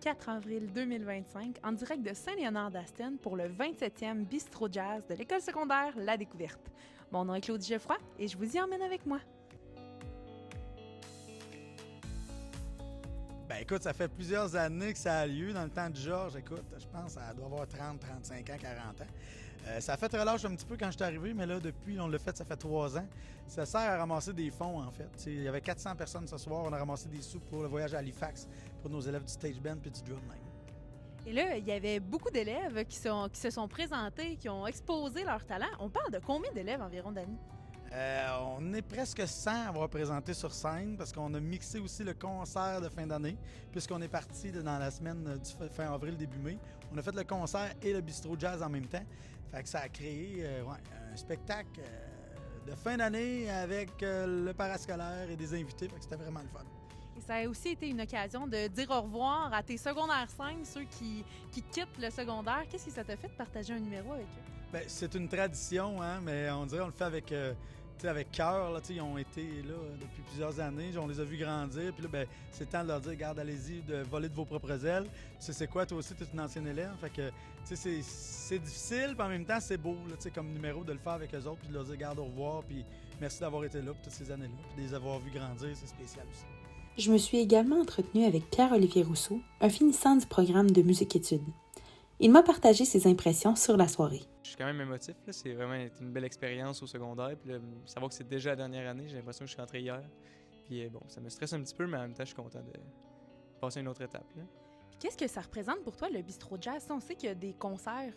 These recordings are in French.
4 avril 2025 en direct de Saint-Léonard-d'Aston pour le 27e Bistrot Jazz de l'école secondaire La Découverte. Mon nom est Claudie Geoffroy et je vous y emmène avec moi. Ben écoute, ça fait plusieurs années que ça a lieu. Dans le temps de Georges, écoute, je pense que ça doit avoir 30, 35 ans, 40 ans. Ça a fait relâche un petit peu quand je suis arrivé, mais là, depuis, on l'a fait, ça fait 3 ans. Ça sert à ramasser des fonds, en fait. Il y avait 400 personnes ce soir. On a ramassé des sous pour le voyage à Halifax pour nos élèves du stage band puis du drumline. Et là, il y avait beaucoup d'élèves qui se sont présentés, qui ont exposé leur talent. On parle de combien d'élèves environ, Dani? On est presque 100 à avoir présenté sur scène parce qu'on a mixé aussi le concert de fin d'année puisqu'on est parti dans la semaine du fin avril, début mai. On a fait le concert et le bistrot jazz en même temps. Fait que ça a créé un spectacle de fin d'année avec le parascolaire et des invités. Fait que c'était vraiment le fun. Et ça a aussi été une occasion de dire au revoir à tes secondaires 5, ceux qui quittent le secondaire. Qu'est-ce que ça t'a fait de partager un numéro avec eux? Bien, c'est une tradition, hein, mais on dirait qu'on le fait avec cœur. Là, ils ont été là depuis plusieurs années. On les a vus grandir. Puis là, ben, c'est le temps de leur dire, regarde, allez-y, de voler de vos propres ailes. Tu sais, c'est quoi, toi aussi, tu es une ancienne élève. Fait que, c'est difficile, puis en même temps, c'est beau, là, comme numéro, de le faire avec eux autres, puis de leur dire, regarde, au revoir, puis merci d'avoir été là pour toutes ces années-là. Puis de les avoir vus grandir, c'est spécial aussi. Je me suis également entretenue avec Pierre-Olivier Rousseau, un finissant du programme de musique-études. Il m'a partagé ses impressions sur la soirée. Je suis quand même émotif, là. C'est vraiment été une belle expérience au secondaire. Puis là, savoir que c'est déjà la dernière année, j'ai l'impression que je suis rentré hier. Puis bon, ça me stresse un petit peu, mais en même temps, je suis content de passer à une autre étape, là. Qu'est-ce que ça représente pour toi, le bistrot jazz? On sait qu'il y a des concerts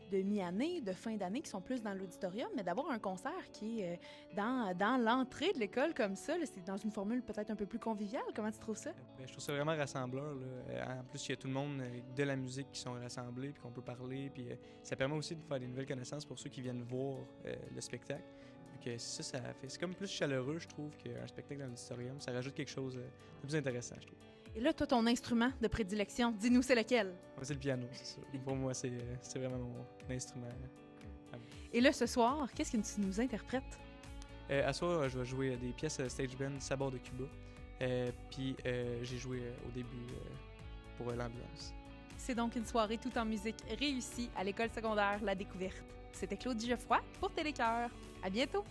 de mi-année, de fin d'année qui sont plus dans l'auditorium, mais d'avoir un concert qui est dans l'entrée de l'école comme ça, là, c'est dans une formule peut-être un peu plus conviviale. Comment tu trouves ça? Ben, je trouve ça vraiment rassembleur, là. En plus, il y a tout le monde de la musique qui sont rassemblés, puis qu'on peut parler. Puis ça permet aussi de faire des nouvelles connaissances pour ceux qui viennent voir le spectacle. Donc ça fait... C'est comme plus chaleureux, je trouve, qu'un spectacle dans l'auditorium. Ça rajoute quelque chose de plus intéressant, je trouve. Et là, toi, ton instrument de prédilection, dis-nous c'est lequel? C'est le piano, c'est ça. Pour moi, c'est vraiment mon instrument. Et là, ce soir, qu'est-ce que tu nous interprètes? À soir, je vais jouer des pièces stage band Sabor de Cuba. Puis j'ai joué au début pour l'ambiance. C'est donc une soirée tout en musique réussie à l'école secondaire La Découverte. C'était Claudie Geoffroy pour Télécœur. À bientôt!